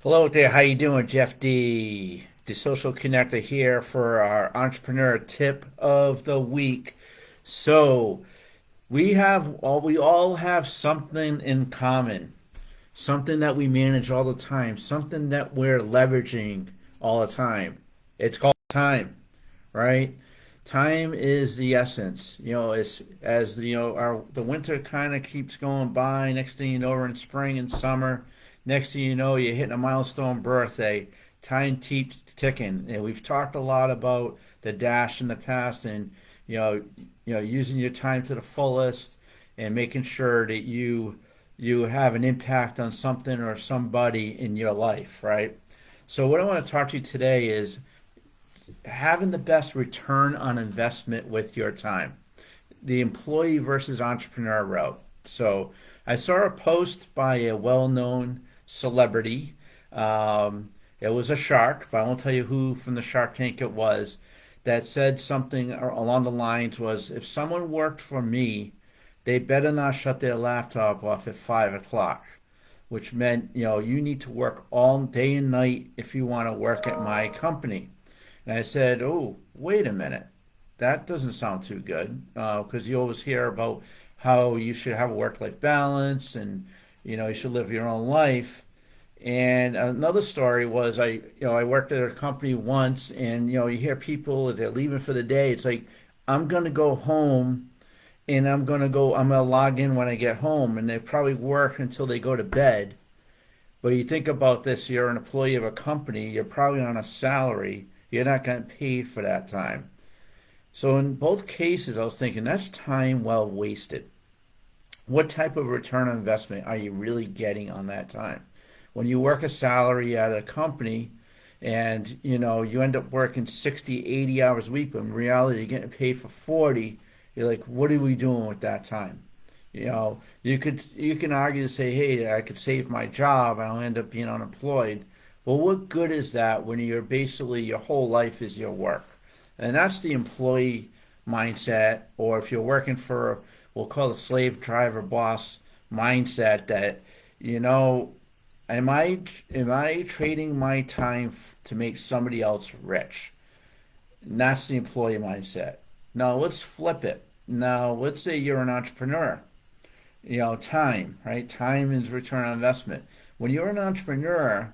Hello there, how you doing? Jeff D, the social connector here for our entrepreneur tip of the week. So we all have something in common, something that we manage all the time, something that we're leveraging all the time. It's called time, right? Time is the essence. It's as our the winter kind of keeps going by. Next thing you know, we're in spring and summer. Next thing you know, you're hitting a milestone birthday. Time keeps ticking. And we've talked a lot about the dash in the past, and you know, using your time to the fullest and making sure that you have an impact on something or somebody in your life, right? So what I want to talk to you today is having the best return on investment with your time, the employee versus entrepreneur route. So I saw a post by a well-known celebrity. It was a shark, but I won't tell you who from the Shark Tank it was, that said something along the lines was, if someone worked for me, they better not shut their laptop off at 5 o'clock, which meant, you need to work all day and night if you want to work at my company. And I said, oh, wait a minute. That doesn't sound too good because you always hear about how you should have a work-life balance and, you should live your own life. And another story was I worked at a company once and, you hear people, they're leaving for the day. It's like, I'm going to go home and I'm going to log in when I get home, and they probably work until they go to bed. But you think about this, you're an employee of a company, you're probably on a salary, you're not getting paid for that time. So in both cases, I was thinking that's time well wasted. What type of return on investment are you really getting on that time? When you work a salary at a company and you end up working 60, 80 hours a week, but in reality you're getting paid for 40, you're like, what are we doing with that time? You can argue to say, hey, I could save my job, I'll end up being unemployed. Well, what good is that when you're basically your whole life is your work? And that's the employee mindset, or if you're working for, we'll call it slave driver boss mindset that, you know, am I trading my time to make somebody else rich? And that's the employee mindset. Now let's flip it. Now let's say you're an entrepreneur. Time, right? Time is return on investment. When you're an entrepreneur,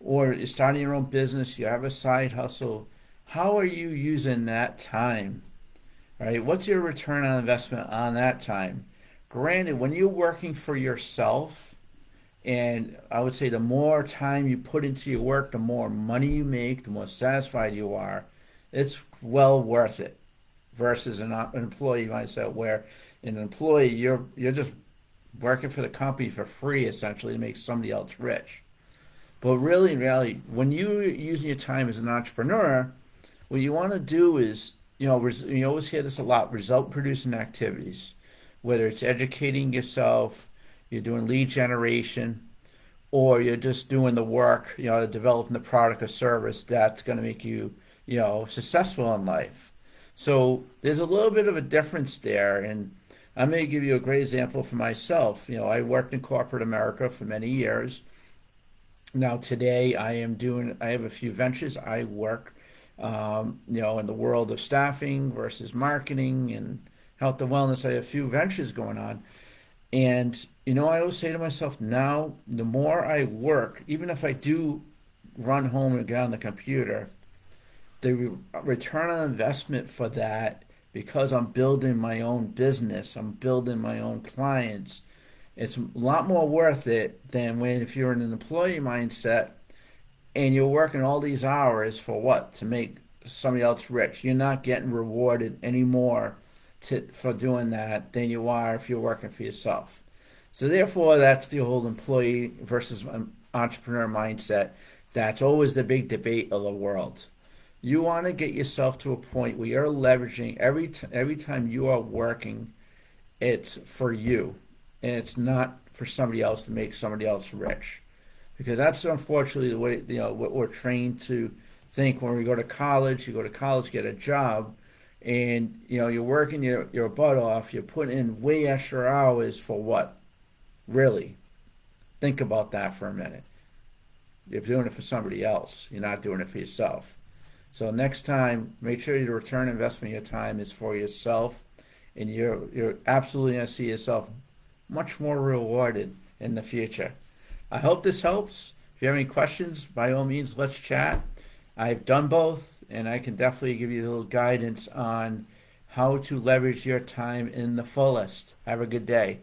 or you're starting your own business, you have a side hustle, how are you using that time? Right? What's your return on investment on that time? Granted, when you're working for yourself, and I would say the more time you put into your work, the more money you make, the more satisfied you are, it's well worth it. Versus an employee mindset where an employee, you're just working for the company for free essentially to make somebody else rich. But really, in reality, when you're using your time as an entrepreneur, what you want to do is, you always hear this a lot, result producing activities, whether it's educating yourself, you're doing lead generation, or you're just doing the work, developing the product or service that's going to make you, successful in life. So there's a little bit of a difference there. And I'm going to give you a great example for myself. I worked in corporate America for many years. Now today I have a few ventures. I work, in the world of staffing versus marketing and health and wellness. I have a few ventures going on. And, I always say to myself, now the more I work, even if I do run home and get on the computer, the return on investment for that, because I'm building my own business, I'm building my own clients, it's a lot more worth it than when if you're in an employee mindset and you're working all these hours for what? To make somebody else rich. You're not getting rewarded anymore for doing that than you are if you're working for yourself. So therefore, that's the whole employee versus entrepreneur mindset. That's always the big debate of the world. You want to get yourself to a point where you're leveraging every time you are working, it's for you, and it's not for somebody else to make somebody else rich, because that's unfortunately the way what we're trained to think when we go to college. You go to college, get a job, and you're working your butt off. You're putting in way extra hours for what? Really, think about that for a minute. You're doing it for somebody else. You're not doing it for yourself. So next time, make sure your return investment of your time is for yourself, and you're absolutely going to see yourself much more rewarded in the future. I hope this helps. If you have any questions, by all means, let's chat. I've done both, and I can definitely give you a little guidance on how to leverage your time in the fullest. Have a good day.